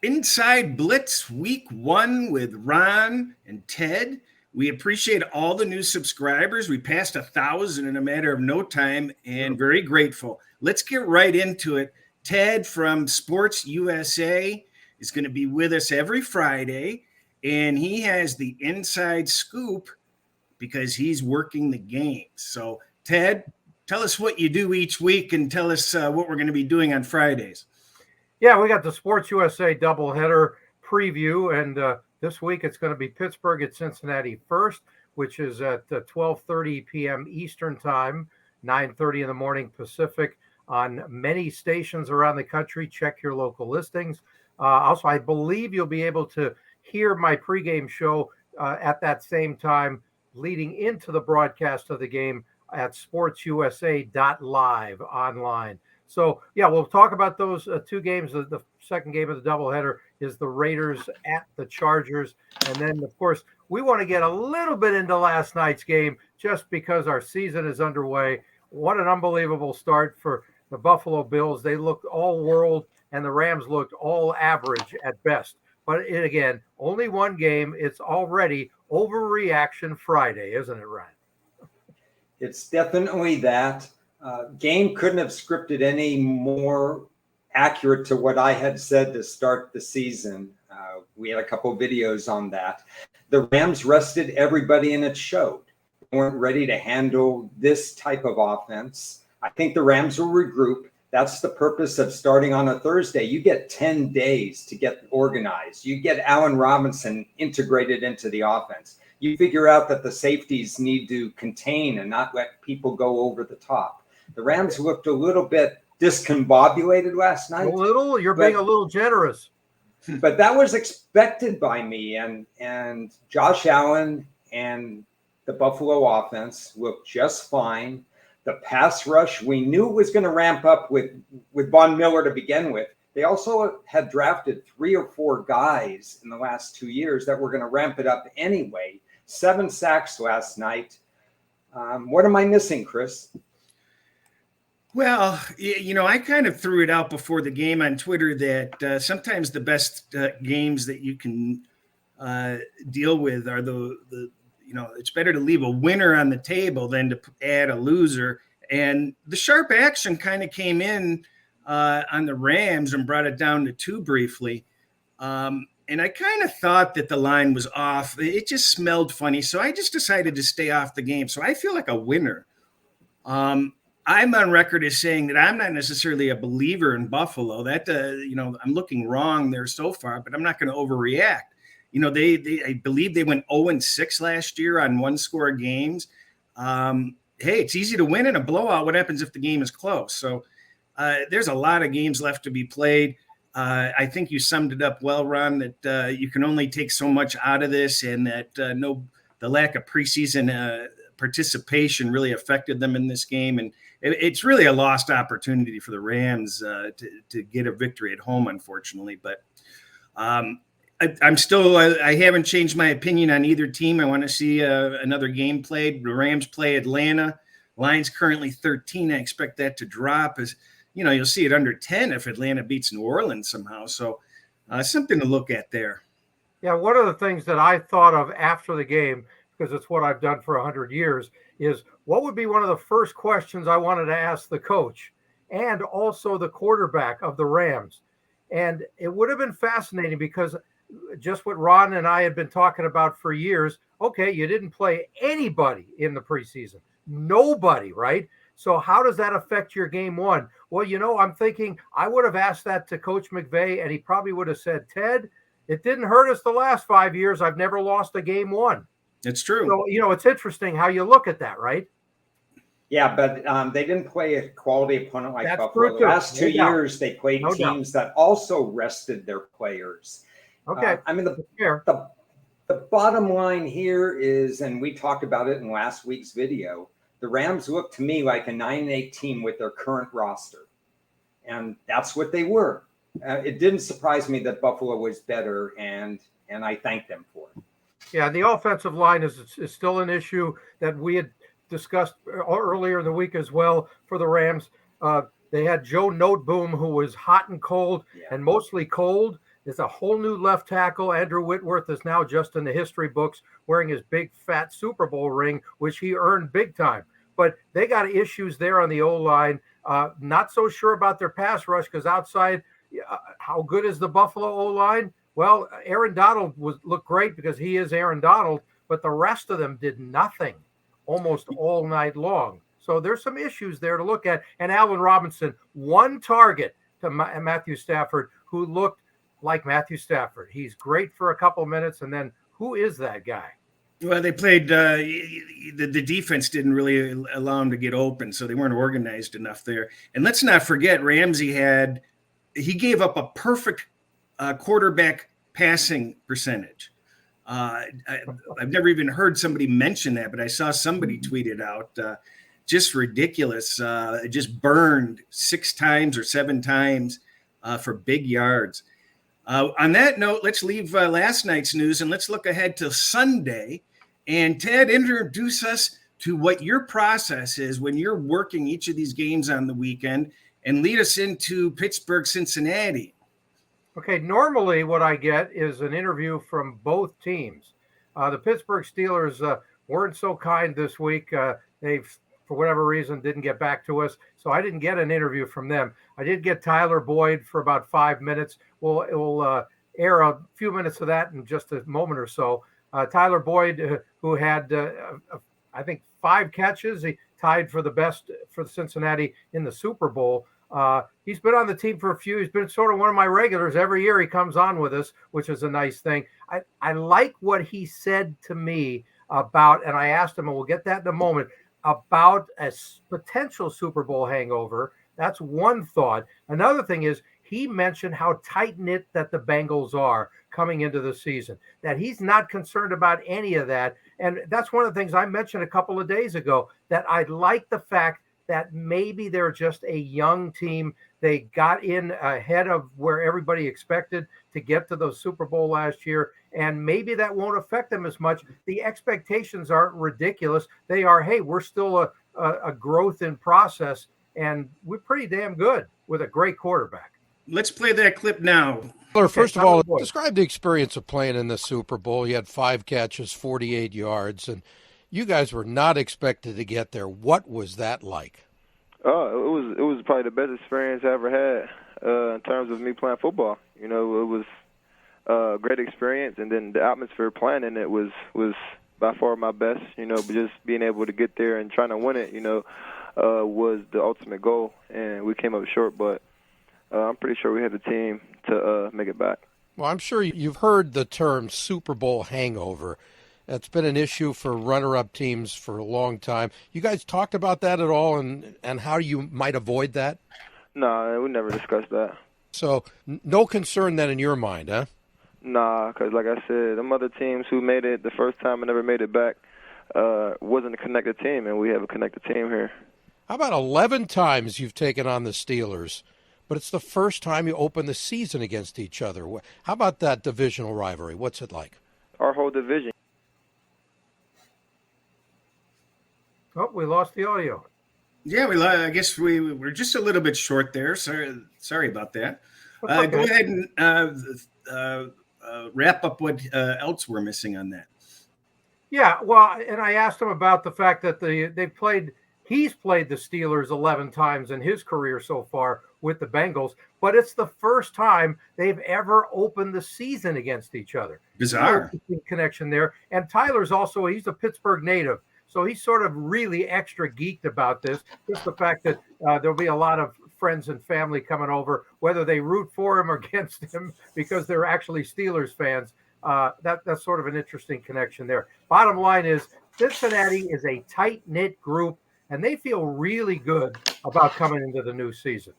Inside Blitz Week 1 with Ron and Ted. We appreciate all the new subscribers. We passed 1,000 in a matter of no time and very grateful. Let's get right into it. Ted from Sports USA is going to be with us every Friday, and he has the inside scoop because he's working the games. So, Ted, tell us what you do each week and tell us what we're going to be doing on Fridays. Yeah, we got the Sports USA doubleheader preview, and this week it's going to be Pittsburgh at Cincinnati first, which is at 12:30 p.m. Eastern Time, 9:30 in the morning Pacific, on many stations around the country. Check your local listings. Also, I believe you'll be able to hear my pregame show at that same time, leading into the broadcast of the game at sportsusa.live online. So, yeah, we'll talk about those two games. The second game of the doubleheader is the Raiders at the Chargers. And then, of course, we want to get a little bit into last night's game just because our season is underway. What an unbelievable start for the Buffalo Bills. They looked all world, and the Rams looked all average at best. But again, only one game. It's already overreaction Friday, isn't it, Ryan? It's definitely that. Game couldn't have scripted any more accurate to what I had said to start the season. We had a couple of videos on that. The Rams rested everybody and it showed. They weren't ready to handle this type of offense. I think the Rams will regroup. That's the purpose of starting on a Thursday. You get 10 days to get organized. You get Allen Robinson integrated into the offense. You figure out that the safeties need to contain and not let people go over the top. The Rams looked a little bit discombobulated last night. A little? You're being a little generous. But that was expected by me. And Josh Allen and the Buffalo offense looked just fine. The pass rush, we knew it was going to ramp up with Von Miller to begin with. They also had drafted 3 or 4 guys in the last 2 years that were going to ramp it up anyway. 7 sacks last night. What am I missing, Chris? Well, I kind of threw it out before the game on Twitter that sometimes the best games that you can deal with are it's better to leave a winner on the table than to add a loser. And the sharp action kind of came in on the Rams and brought it down to 2 briefly. And I kind of thought that the line was off. It just smelled funny. So I just decided to stay off the game. So I feel like a winner. I'm on record as saying that I'm not necessarily a believer in Buffalo. That, I'm looking wrong there so far, but I'm not going to overreact. I believe they went 0-6 last year on 1-score games. Hey, it's easy to win in a blowout. What happens if the game is close? So there's a lot of games left to be played. I think you summed it up well, Ron, that you can only take so much out of this, and that the lack of preseason participation really affected them in this game. And it's really a lost opportunity for the Rams to get a victory at home, unfortunately. But I haven't changed my opinion on either team. I want to see another game played. The Rams play Atlanta. Line's currently 13. I expect that to drop as you'll see it under 10 if Atlanta beats New Orleans somehow. So something to look at there. Yeah, one of the things that I thought of after the game, because it's what I've done for 100 years, is what would be one of the first questions I wanted to ask the coach and also the quarterback of the Rams. And it would have been fascinating because just what Ron and I had been talking about for years. Okay, you didn't play anybody in the preseason. Nobody, right? So how does that affect your game one? Well, I'm thinking I would have asked that to Coach McVay, and he probably would have said, Ted, it didn't hurt us the last 5 years. I've never lost a game one. It's true. So, it's interesting how you look at that, right? Yeah, but they didn't play a quality opponent like That's Buffalo. The last 2 years, they played teams that also rested their players. Okay. The bottom line here is, and we talked about it in last week's video, the Rams look to me like a 9-8 team with their current roster. And that's what they were. It didn't surprise me that Buffalo was better, and I thank them for it. Yeah, the offensive line is still an issue that we had discussed earlier in the week as well for the Rams. They had Joe Noteboom, who was hot and cold and mostly cold. is a whole new left tackle. Andrew Whitworth is now just in the history books wearing his big fat Super Bowl ring, which he earned big time. But they got issues there on the O-line. Not so sure about their pass rush because outside, how good is the Buffalo O-line? Well, Aaron Donald looked great because he is Aaron Donald, but the rest of them did nothing almost all night long. So there's some issues there to look at. And Allen Robinson, one target to Matthew Stafford, who looked like Matthew Stafford. He's great for a couple minutes, and then who is that guy? Well, they played the defense didn't really allow them to get open, so they weren't organized enough there. And let's not forget, Ramsey gave up a perfect quarterback passing percentage. I've never even heard somebody mention that, but I saw somebody tweet it out. Just ridiculous. It just burned 6 times or 7 times for big yards. On that note, let's leave last night's news and let's look ahead to Sunday. And Ted, introduce us to what your process is when you're working each of these games on the weekend and lead us into Pittsburgh, Cincinnati. Okay, normally what I get is an interview from both teams. The Pittsburgh Steelers weren't so kind this week. They, for whatever reason, didn't get back to us, so I didn't get an interview from them. I did get Tyler Boyd for about 5 minutes. We'll air a few minutes of that in just a moment or so. Tyler Boyd, who had, I think, 5 catches. He tied for the best for Cincinnati in the Super Bowl. He's been on the team for a few. He's been sort of one of my regulars. Every year he comes on with us, which is a nice thing. I like what he said to me about, and I asked him, and we'll get that in a moment, about a potential Super Bowl hangover. That's one thought. Another thing is he mentioned how tight-knit that the Bengals are coming into the season, that he's not concerned about any of that. And that's one of the things I mentioned a couple of days ago, that I like the fact that maybe they're just a young team. They got in ahead of where everybody expected to get to the Super Bowl last year, and maybe that won't affect them as much. The expectations aren't ridiculous. They are, hey, we're still a growth in process, and we're pretty damn good with a great quarterback. Let's play that clip now. First of all, describe the experience of playing in the Super Bowl. You had 5 catches, 48 yards, and you guys were not expected to get there. What was that like? Oh, it was probably the best experience I ever had in terms of me playing football. You know, it was a great experience, and then the atmosphere playing in it was by far my best. You know, but just being able to get there and trying to win it, you know, was the ultimate goal, and we came up short, but I'm pretty sure we had the team to make it back. Well, I'm sure you've heard the term Super Bowl hangover. That's been an issue for runner-up teams for a long time. You guys talked about that at all and how you might avoid that? No, we never discussed that. So no concern then in your mind, huh? Nah, because like I said, them other teams who made it the first time and never made it back wasn't a connected team, and we have a connected team here. How about 11 times you've taken on the Steelers, but it's the first time you open the season against each other? How about that divisional rivalry? What's it like? Our whole division. Oh, we lost the audio. Yeah, I guess we're just a little bit short there. Sorry about that. Okay. Go ahead and wrap up what else we're missing on that. Yeah, well, and I asked him about the fact that he's played the Steelers 11 times in his career so far with the Bengals, but it's the first time they've ever opened the season against each other. Bizarre connection there. And Tyler's he's a Pittsburgh native, so he's sort of really extra geeked about this. Just the fact that there'll be a lot of friends and family coming over, whether they root for him or against him because they're actually Steelers fans. That's sort of an interesting connection there. Bottom line is Cincinnati is a tight-knit group, and they feel really good about coming into the new season.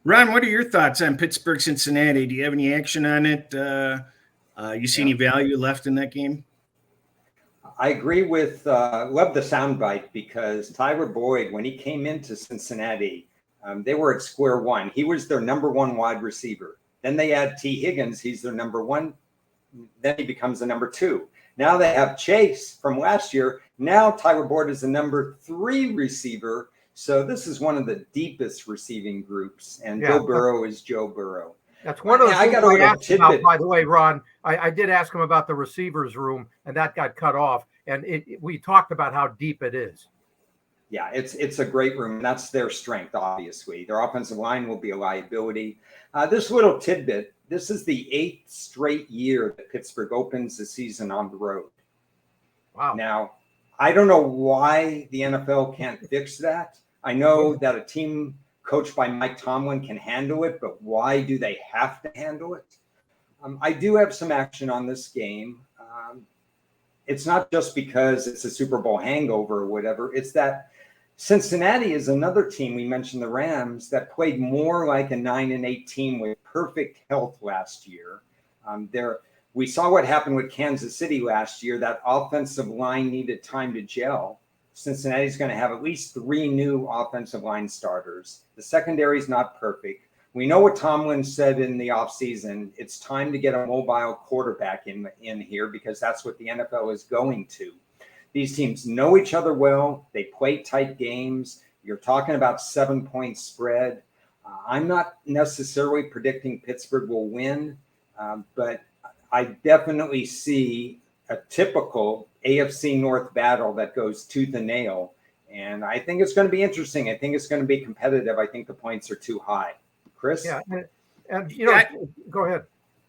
Ron, what are your thoughts on Pittsburgh, Cincinnati? Do you have any action on it? You see any value left in that game? I agree with love the soundbite because Tyler Boyd, when he came into Cincinnati, they were at square one. He was their number 1 wide receiver. Then they add T. Higgins. He's their number 1. Then he becomes the number 2. Now they have Chase from last year. Now Tyler Boyd is the number 3 receiver. So this is one of the deepest receiving groups. And Joe Burrow is Joe Burrow. That's one of the I things got a we little asked about, tidbit. by the way, Ron. I did ask him about the receivers room, and that got cut off. And we talked about how deep it is. Yeah, it's a great room. That's their strength, obviously. Their offensive line will be a liability. This little tidbit, this is the 8th straight year that Pittsburgh opens the season on the road. Wow. Now, I don't know why the NFL can't fix that. I know that a team coached by Mike Tomlin can handle it, but why do they have to handle it? I do have some action on this game. It's not just because it's a Super Bowl hangover or whatever. It's that Cincinnati is another team, we mentioned the Rams, that played more like a 9-8 team with perfect health last year. We saw what happened with Kansas City last year. That offensive line needed time to gel. Cincinnati's going to have at least 3 new offensive line starters. The secondary is not perfect. We know what Tomlin said in the offseason. It's time to get a mobile quarterback in here because that's what the NFL is going to. These teams know each other well. They play tight games. You're talking about 7-point spread. I'm not necessarily predicting Pittsburgh will win, but I definitely see a typical AFC North battle that goes tooth and nail. And I think it's going to be interesting. I think it's going to be competitive. I think the points are too high. Chris? Yeah. And go ahead.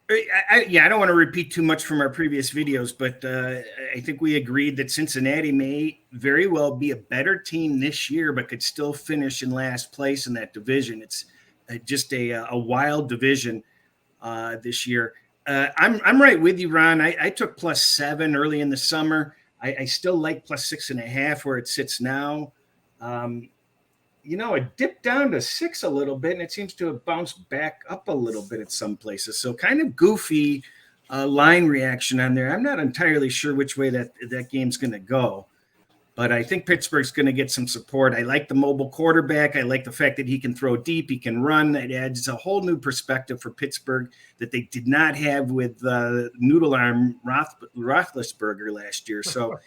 I don't want to repeat too much from our previous videos, but I think we agreed that Cincinnati may very well be a better team this year, but could still finish in last place in that division. It's just a wild division this year. I'm right with you, Ron. I took +7 early in the summer. I still like +6.5 where it sits now. It dipped down to 6 a little bit, and it seems to have bounced back up a little bit at some places. So kind of goofy line reaction on there. I'm not entirely sure which way that game's going to go, but I think Pittsburgh's going to get some support. I like the mobile quarterback. I like the fact that he can throw deep, he can run. It adds a whole new perspective for Pittsburgh that they did not have with Noodle Arm Roethlisberger last year. So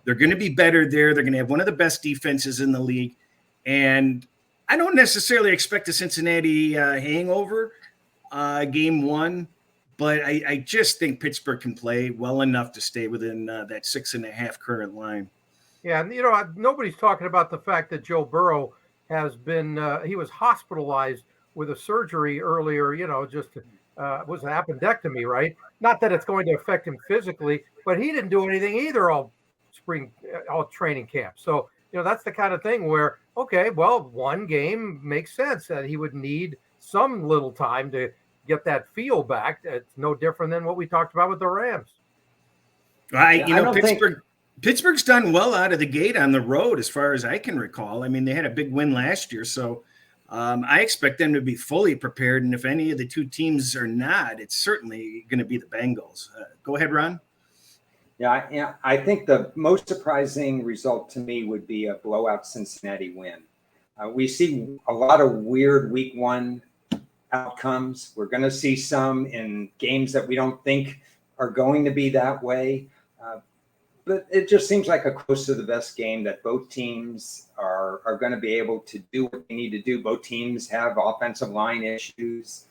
they're going to be better there. They're going to have one of the best defenses in the league. And I don't necessarily expect a Cincinnati hangover game 1, but I just think Pittsburgh can play well enough to stay within that 6.5 current line. Yeah, and nobody's talking about the fact that Joe Burrow has been he was hospitalized with a surgery earlier, was an appendectomy, right? Not that it's going to affect him physically, but he didn't do anything either all training camp. So, that's the kind of thing where, okay, well, one game makes sense that he would need some little time to get that feel back. It's no different than what we talked about with the Rams. Pittsburgh's done well out of the gate on the road, as far as I can recall. I mean, they had a big win last year, so I expect them to be fully prepared. And if any of the two teams are not, it's certainly going to be the Bengals. Go ahead, Ron. Yeah, I think the most surprising result to me would be a blowout Cincinnati win. We see a lot of weird week 1 outcomes. We're going to see some in games that we don't think are going to be that way. But it just seems like a close to the best game that both teams are going to be able to do what they need to do. Both teams have offensive line issues.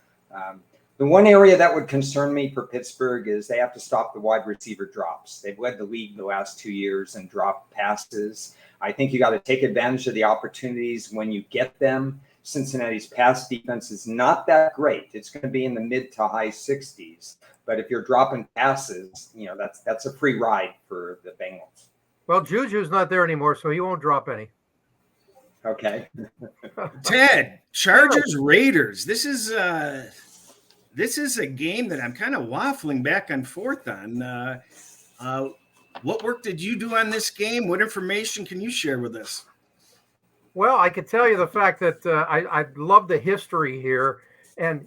The one area that would concern me for Pittsburgh is they have to stop the wide receiver drops. They've led the league the last 2 years in drop passes. I think you got to take advantage of the opportunities when you get them. Cincinnati's pass defense is not that great. It's going to be in the mid to high 60s. But if you're dropping passes, that's a free ride for the Bengals. Well, Juju's not there anymore, so he won't drop any. Okay. Ted, Chargers Raiders. This is a game that I'm kind of waffling back and forth on. What work did you do on this game? What information can you share with us? Well, I could tell you the fact that I love the history here, and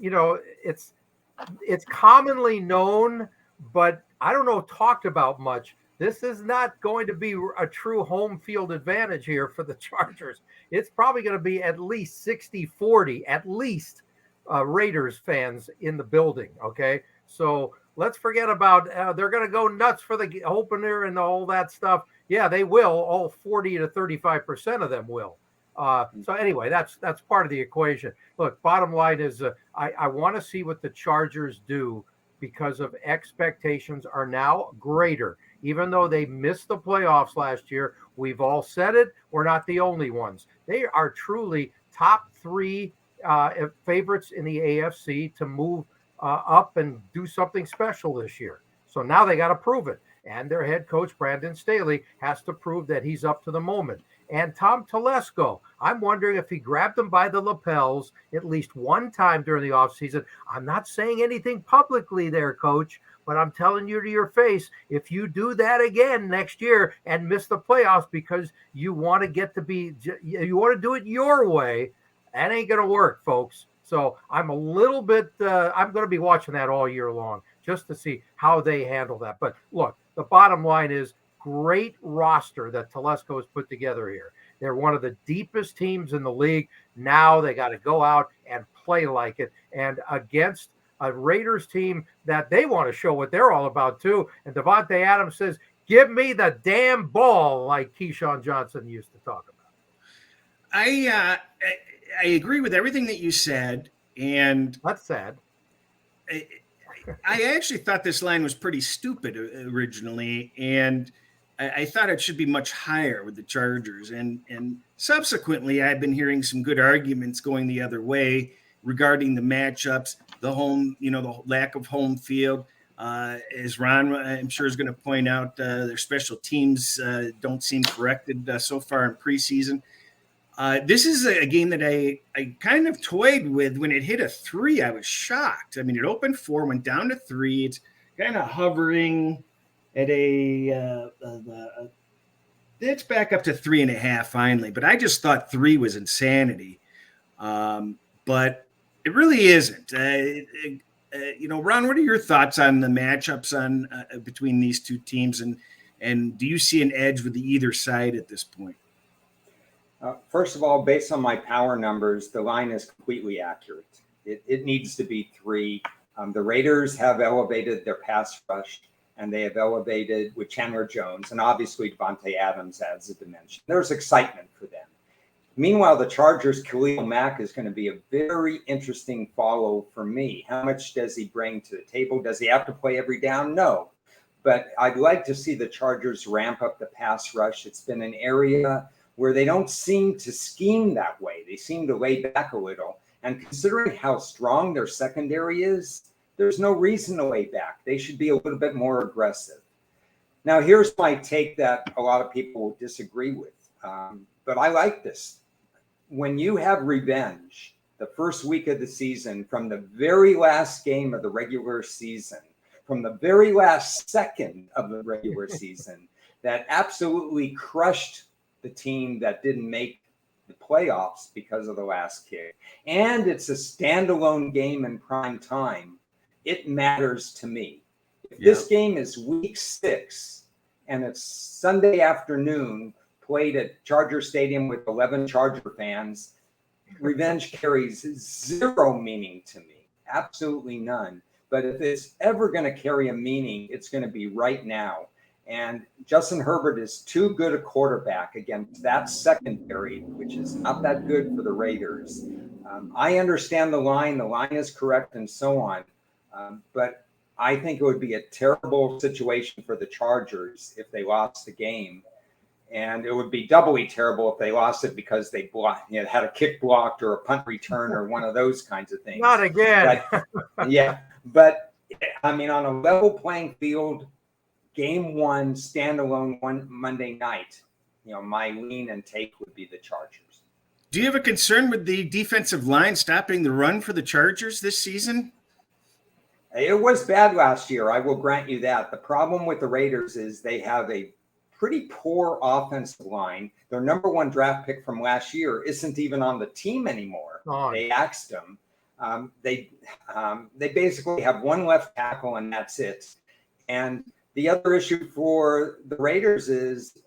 it's commonly known, but I don't know, talked about much. This is not going to be a true home field advantage here for the Chargers. It's probably going to be at least 60-40, at least Raiders fans in the building. Okay. So let's forget about, they're going to go nuts for the opener and all that stuff. Yeah, they will. All 40 to 35% of them will. So anyway, that's part of the equation. Look, bottom line is I want to see what the Chargers do because of expectations are now greater. Even though they missed the playoffs last year, we've all said it. We're not the only ones. They are truly top three favorites in the AFC to move up and do something special this year. So now they got to prove it. And their head coach, Brandon Staley, has to prove that he's up to the moment. And Tom Telesco, I'm wondering if he grabbed him by the lapels at least one time during the offseason. I'm not saying anything publicly there, Coach, but I'm telling you to your face, if you do that again next year and miss the playoffs because you want to do it your way, that ain't going to work, folks. So I'm a little bit, I'm going to be watching that all year long just to see how they handle that. But look, the bottom line is great roster that Telesco has put together here. They're one of the deepest teams in the league. Now they got to go out and play like it. And against a Raiders team that they want to show what they're all about too. And Devontae Adams says, give me the damn ball, like Keyshawn Johnson used to talk about. I agree with everything that you said. And that's sad. I actually thought this line was pretty stupid originally, and I thought it should be much higher with the Chargers. And subsequently, I've been hearing some good arguments going the other way regarding the matchups, the home, the lack of home field. As Ron, I'm sure, is going to point out, their special teams don't seem corrected so far in preseason. This is a game that I kind of toyed with. When it hit a 3, I was shocked. I mean, it opened 4, went down to 3. It's kind of hovering at it's back up to 3.5 finally. But I just thought 3 was insanity. But it really isn't. Ron, what are your thoughts on the matchups between these two teams? And do you see an edge with either side at this point? First of all, based on my power numbers, the line is completely accurate. It needs to be 3. The Raiders have elevated their pass rush, and they have elevated with Chandler Jones, and obviously Devontae Adams adds a dimension. There's excitement for them. Meanwhile, the Chargers, Khalil Mack is going to be a very interesting follow for me. How much does he bring to the table? Does he have to play every down? No. But I'd like to see the Chargers ramp up the pass rush. It's been an area where they don't seem to scheme that way. They seem to lay back a little. And considering how strong their secondary is, there's no reason to lay back. They should be a little bit more aggressive. Now, here's my take that a lot of people will disagree with. But I like this. When you have revenge the first week of the season, from the very last game of the regular season, from the very last second of the regular season, that absolutely crushed the team that didn't make the playoffs because of the last kick, and it's a standalone game in prime time, it matters to me. If this game is week 6 and it's Sunday afternoon, played at Charger Stadium with 11 Charger fans, revenge carries 0 meaning to me, absolutely none. But if it's ever going to carry a meaning, it's going to be right now. And Justin Herbert is too good a quarterback against that secondary, which is not that good for the Raiders. I understand the line is correct and so on. But I think it would be a terrible situation for the Chargers if they lost the game. And it would be doubly terrible if they lost it because they had a kick blocked or a punt return or one of those kinds of things. Not again. But I mean, on a level playing field, Game 1, standalone one Monday night, my lean and take would be the Chargers. Do you have a concern with the defensive line stopping the run for the Chargers this season? It was bad last year. I will grant you that. The problem with the Raiders is they have a pretty poor offensive line. Their number 1 draft pick from last year isn't even on the team anymore. They axed him. They basically have 1 left tackle and that's it. And the other issue for the Raiders is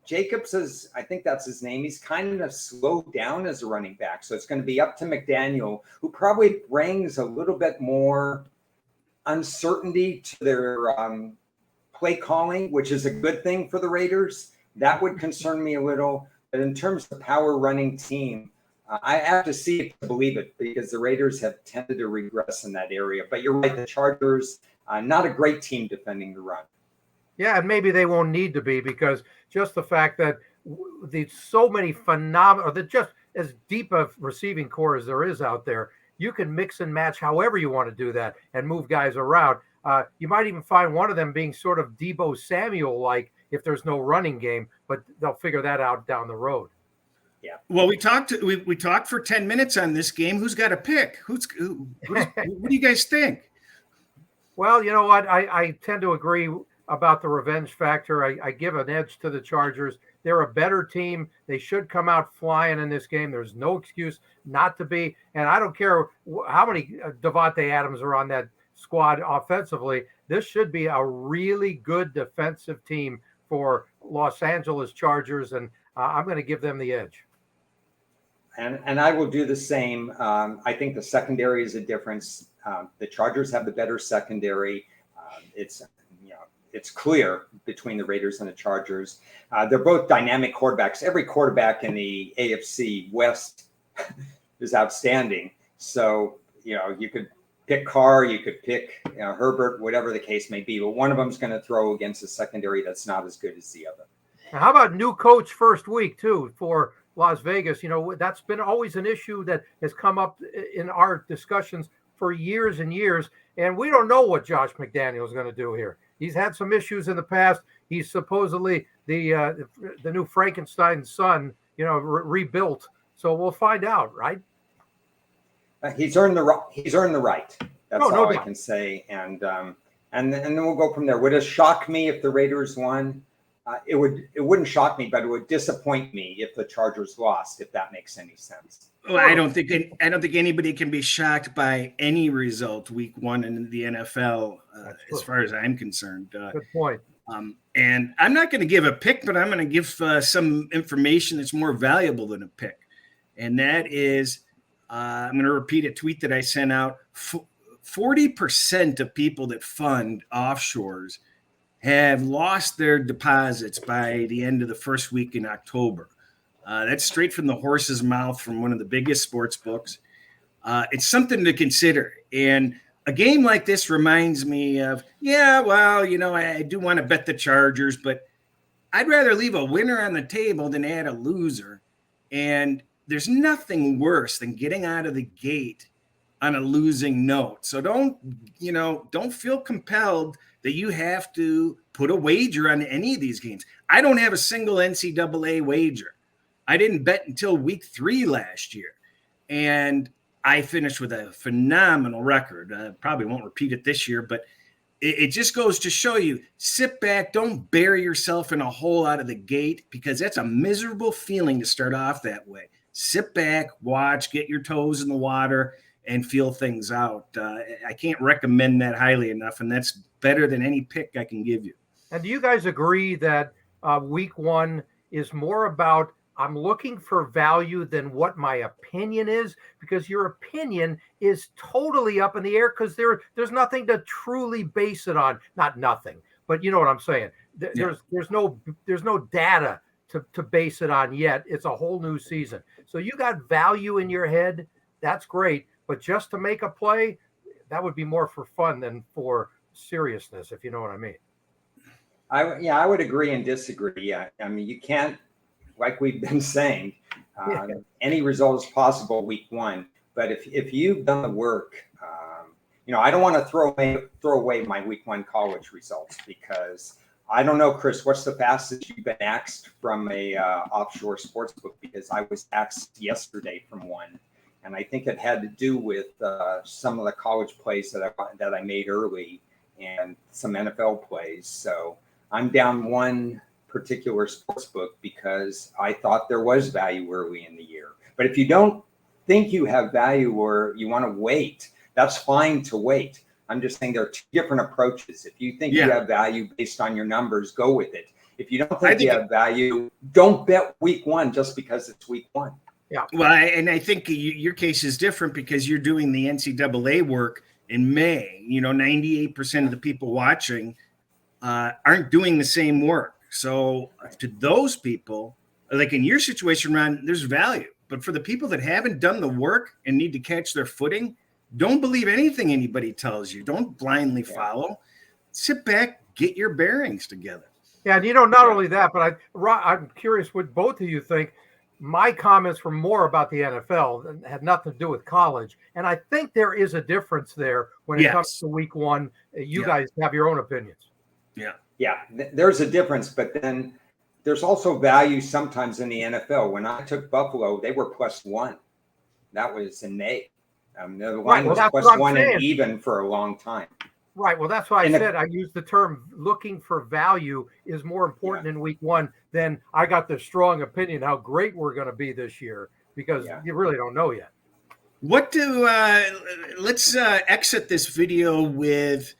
Jacobs I think that's his name. He's kind of slowed down as a running back. So it's going to be up to McDaniel, who probably brings a little bit more uncertainty to their play calling, which is a good thing for the Raiders. That would concern me a little. But in terms of power running team, I have to see it to believe it, because the Raiders have tended to regress in that area. But you're right, the Chargers, not a great team defending the run. Yeah, and maybe they won't need to be, because just the fact that so many phenomenal, that just as deep a receiving core as there is out there, you can mix and match however you want to do that and move guys around. You might even find one of them being sort of Deebo Samuel-like if there's no running game, but they'll figure that out down the road. Yeah. Well, we talked for 10 minutes on this game. Who's got a pick? What do you guys think? Well, you know what? I tend to agree about the revenge factor. I give an edge to the Chargers. They're a better team. They should come out flying in this game. There's no excuse not to be. And I don't care how many Devontae Adams are on that squad offensively. This should be a really good defensive team for Los Angeles Chargers, and I'm going to give them the edge. And I will do the same. I think the secondary is a difference. The Chargers have the better secondary. It's clear between the Raiders and the Chargers. They're both dynamic quarterbacks. Every quarterback in the AFC West is outstanding. So, you could pick Carr, you could pick Herbert, whatever the case may be. But one of them is going to throw against a secondary that's not as good as the other. Now, how about new coach first week, too, for Las Vegas? That's been always an issue that has come up in our discussions for years and years. And we don't know what Josh McDaniel is going to do here. He's had some issues in the past. He's supposedly the new Frankenstein son, rebuilt. So we'll find out, right? He's earned the right. That's all I doubt. can say. And then we'll go from there. Would it shock me if the Raiders won? It wouldn't shock me, but it would disappoint me if the Chargers lost, if that makes any sense. Well, I don't think anybody can be shocked by any result week one in the NFL, as far as I'm concerned. Good point. And I'm not going to give a pick, but I'm going to give some information that's more valuable than a pick. And that is, I'm going to repeat a tweet that I sent out. 40% of people that fund offshores have lost their deposits by the end of the first week in October. That's straight from the horse's mouth from one of the biggest sports books. It's something to consider. And a game like this reminds me of, I do want to bet the Chargers, but I'd rather leave a winner on the table than add a loser. And there's nothing worse than getting out of the gate on a losing note. So don't feel compelled that you have to put a wager on any of these games. I don't have a single NCAA wager. I didn't bet until week 3 last year. And I finished with a phenomenal record. Probably won't repeat it this year, but it just goes to show you, sit back, don't bury yourself in a hole out of the gate, because that's a miserable feeling to start off that way. Sit back, watch, get your toes in the water, and feel things out. I can't recommend that highly enough, and that's better than any pick I can give you. And do you guys agree that week one is more about, I'm looking for value than what my opinion is? Because your opinion is totally up in the air, because there's nothing to truly base it on. Not nothing, but you know what I'm saying. There's no data to base it on yet. It's a whole new season. So you got value in your head. That's great. But just to make a play, that would be more for fun than for seriousness, if you know what I mean. I would agree and disagree. Yeah. I mean, you can't, like we've been saying, any result is possible week one. But if you've done the work, I don't want to throw away my week one college results, because I don't know, Chris, what's the fastest you've been axed from a offshore sports book? Because I was axed yesterday from one. And I think it had to do with some of the college plays that I made early and some NFL plays. So I'm down one particular sports book because I thought there was value early in the year. But if you don't think you have value or you want to wait, that's fine to wait. I'm just saying there are two different approaches. If you think you have value based on your numbers, go with it. If you don't think you have value, don't bet week one just because it's week one. Yeah. Well, and I think your case is different because you're doing the NCAA work in May. 98% of the people watching aren't doing the same work. So to those people, like in your situation, Ron, there's value. But for the people that haven't done the work and need to catch their footing, don't believe anything anybody tells you. Don't blindly follow. Sit back, get your bearings together. Yeah, and not only that, but I'm curious what both of you think. My comments were more about the NFL and had nothing to do with college. And I think there is a difference there when it comes to week one. You guys have your own opinions. Yeah, there's a difference, but then there's also value sometimes in the NFL. When I took Buffalo, they were +1. That was in May. The line was +1 and even for a long time. Right. Well, that's why I said I used the term looking for value is more important in week one than I got the strong opinion how great we're going to be this year, because you really don't know yet. Let's exit this video with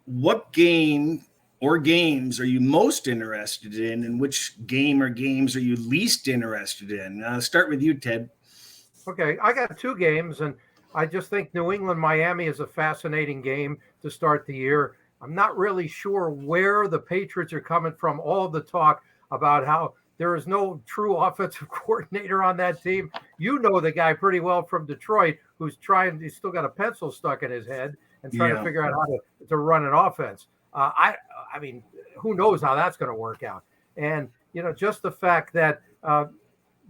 what game or games are you most interested in, and which game or games are you least interested in? Start with you, Ted. Okay. I got 2 games, and I just think New England, Miami is a fascinating game to start the year. I'm not really sure where the Patriots are coming from. All the talk about how there is no true offensive coordinator on that team. You know the guy pretty well from Detroit, he's still got a pencil stuck in his head and trying to figure out how to run an offense. I mean, who knows how that's going to work out? And, just the fact that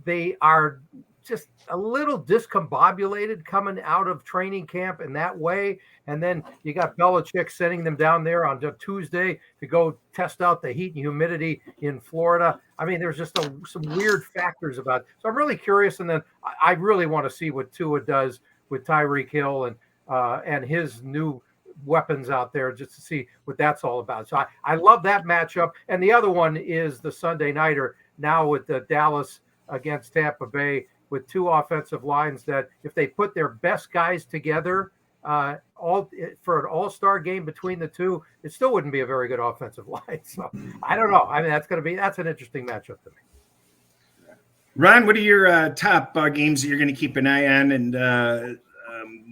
they are just a little discombobulated coming out of training camp in that way. And then you got Belichick sending them down there on Tuesday to go test out the heat and humidity in Florida. I mean, there's just some weird factors about it. So I'm really curious. And then I really want to see what Tua does with Tyreek Hill and his new weapons out there, just to see what that's all about. So I love that matchup. And the other one is the Sunday nighter now with the Dallas against Tampa Bay, with 2 offensive lines that if they put their best guys together for an all-star game between the two, it still wouldn't be a very good offensive line. So I don't know. I mean, that's an interesting matchup to me. Ron, what are your top games that you're going to keep an eye on, and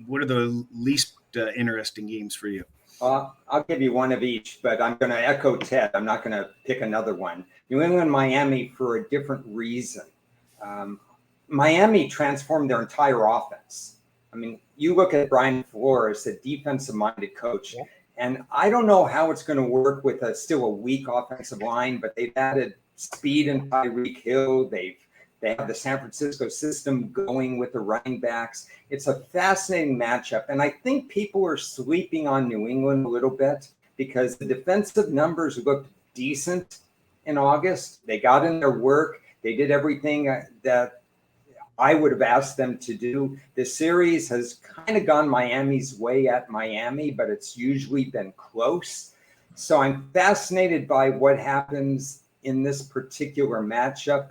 what are the least interesting games for you? I'll give you one of each, but I'm going to echo Ted. I'm not going to pick another one. New England, Miami for a different reason. Miami transformed their entire offense. I mean, you look at Brian Flores, a defensive-minded coach, and I don't know how it's going to work with still a weak offensive line, but they've added speed in Tyreek Hill. They have the San Francisco system going with the running backs. It's a fascinating matchup, and I think people are sleeping on New England a little bit because the defensive numbers looked decent in August. They got in their work. They did everything that I would have asked them to do. The series has kind of gone Miami's way at Miami, but it's usually been close. So I'm fascinated by what happens in this particular matchup,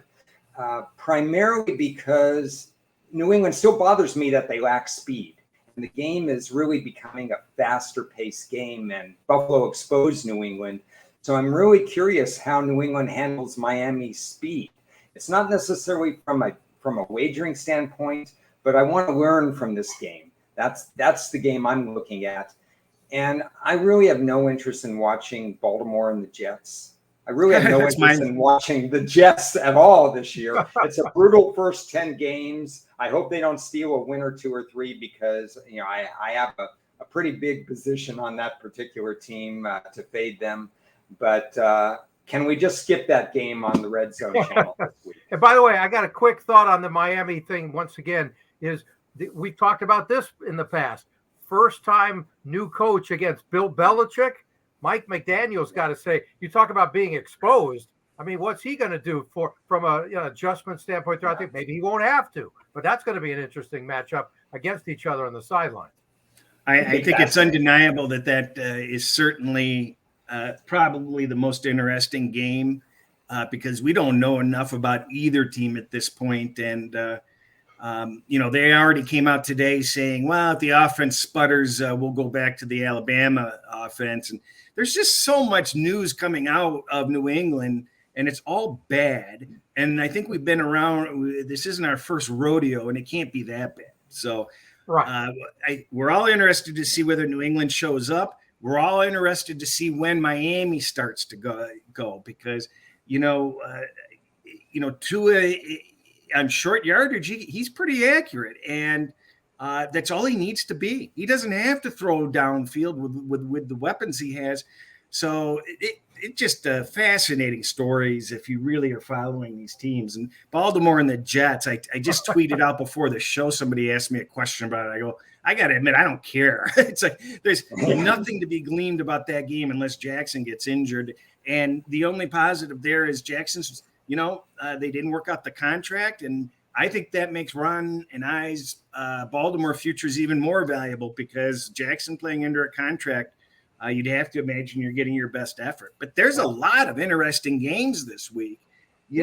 primarily because New England still bothers me that they lack speed. And the game is really becoming a faster paced game, and Buffalo exposed New England. So I'm really curious how New England handles Miami's speed. It's not necessarily from a wagering standpoint, but I want to learn from this game. That's the game I'm looking at. And I really have no interest in watching Baltimore and the Jets. I really have no interest in watching the Jets at all this year. It's a brutal first 10 games. I hope they don't steal a win or 2 or 3 because, I have a pretty big position on that particular team to fade them. But can we just skip that game on the Red Zone channel this week? And by the way, I got a quick thought on the Miami thing once again, we've talked about this in the past. First time new coach against Bill Belichick. Mike McDaniel's got to say, you talk about being exposed. I mean, what's he going to do from a adjustment standpoint throughout the maybe he won't have to, but that's going to be an interesting matchup against each other on the sidelines. I think it's undeniable that is certainly probably the most interesting game because we don't know enough about either team at this point. And, they already came out today saying, well, if the offense sputters, we'll go back to the Alabama offense. And there's just so much news coming out of New England, and it's all bad. And I think we've been around. This isn't our first rodeo, and it can't be that bad. So we're all interested to see whether New England shows up. We're all interested to see when Miami starts to go because, Tua on short yardage, he's pretty accurate, and that's all he needs to be. He doesn't have to throw downfield with the weapons he has. So it just fascinating stories if you really are following these teams. And Baltimore and the Jets, I just tweeted out before the show, somebody asked me a question about it. I go, I got to admit, I don't care. It's like there's nothing to be gleaned about that game unless Jackson gets injured. And the only positive there is Jackson's, they didn't work out the contract. And I think that makes Ron and I's Baltimore futures even more valuable because Jackson playing under a contract, you'd have to imagine you're getting your best effort. But there's a lot of interesting games this week. We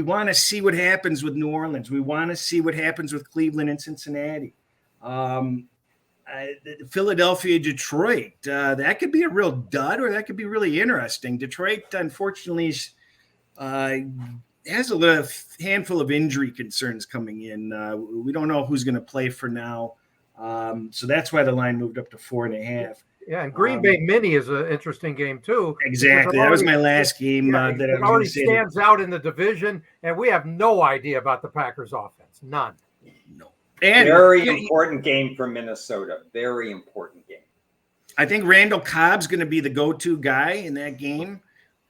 want to see what happens with New Orleans. We want to see what happens with Cleveland and Cincinnati. Philadelphia, Detroit, that could be a real dud or that could be really interesting. Detroit, unfortunately, has a handful of injury concerns coming in. We don't know who's going to play for now. So that's why the line moved up to 4.5. Yeah, and Green Bay Mini is an interesting game too. Exactly. That was my last game. That it already stands out in the division, and we have no idea about the Packers offense. None. No. And very important game for Minnesota. Very important game. I think Randall Cobb's going to be the go-to guy in that game.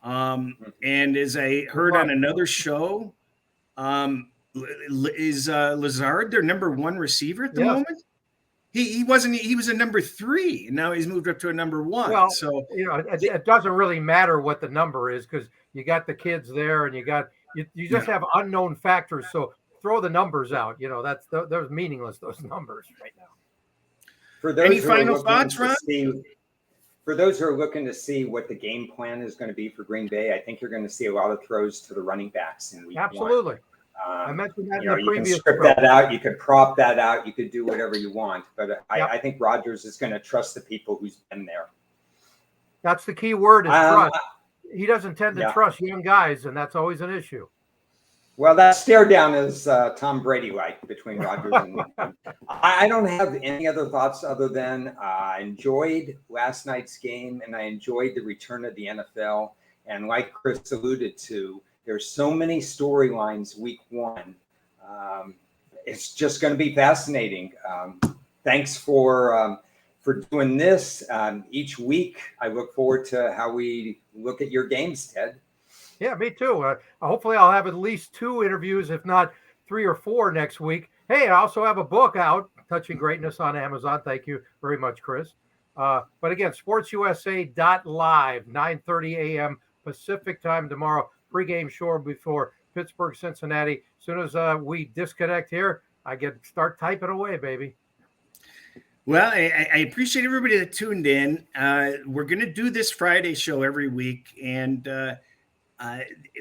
And as I heard on another show, is Lazard their number one receiver at the moment? He wasn't. He was a number 3, and now he's moved up to a number 1. Well, so it doesn't really matter what the number is because you got the kids there, and you just have unknown factors. So throw the numbers out. Those meaningless. Those numbers right now. For those Any final thoughts, Ron? For those who are looking to see what the game plan is going to be for Green Bay, I think you're going to see a lot of throws to the running backs in week 1. Absolutely. I mentioned that in the you previous can script that out. You could prop that out. You could do whatever you want. But I think Rodgers is going to trust the people who's been there. That's the key word is trust. He doesn't tend to trust young guys, and that's always an issue. Well, that stare down is Tom Brady-like between Rodgers and I don't have any other thoughts other than I enjoyed last night's game, and I enjoyed the return of the NFL. And like Chris alluded to, there's so many storylines week 1. It's just going to be fascinating. Thanks for doing this each week. I look forward to how we look at your games, Ted. Yeah, me too. Hopefully I'll have at least 2 interviews, if not 3 or 4 next week. Hey, I also have a book out, Touching Greatness, on Amazon. Thank you very much, Chris. But again, sportsusa.live, 9:30 a.m. Pacific time tomorrow. Pre-game show before Pittsburgh, Cincinnati. As soon as we disconnect here, I start typing away, baby. Well, I appreciate everybody that tuned in. We're going to do this Friday show every week, and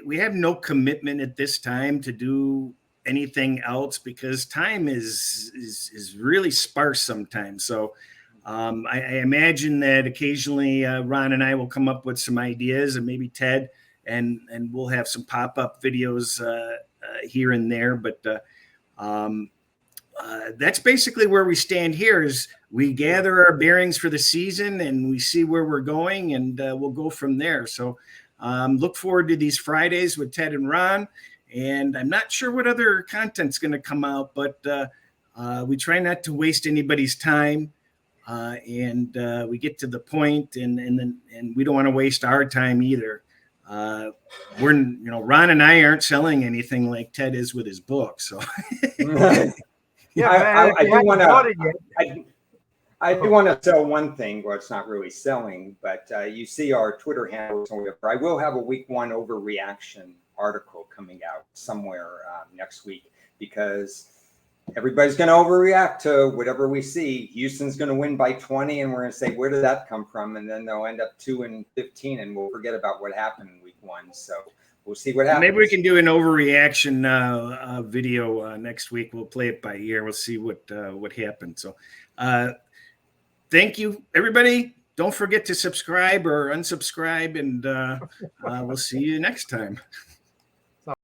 we have no commitment at this time to do anything else because time is really sparse sometimes. So I imagine that occasionally Ron and I will come up with some ideas, and maybe Ted. And we'll have some pop-up videos here and there. But that's basically where we stand here is we gather our bearings for the season and we see where we're going, and we'll go from there. So look forward to these Fridays with Ted and Ron. And I'm not sure what other content's going to come out, but we try not to waste anybody's time. And we get to the point, and we don't want to waste our time either. Ron and I aren't selling anything like Ted is with his book. So I do want to sell one thing. Well, it's not really selling, but you see our Twitter handles. I will have a week 1 overreaction article coming out somewhere next week because everybody's going to overreact to whatever we see. Houston's going to win by 20, and we're going to say, where did that come from? And then they'll end up 2-15, and we'll forget about what happened in week 1. So we'll see what happens. Maybe we can do an overreaction video next week. We'll play it by ear. We'll see what happened. So thank you, everybody. Don't forget to subscribe or unsubscribe, and we'll see you next time.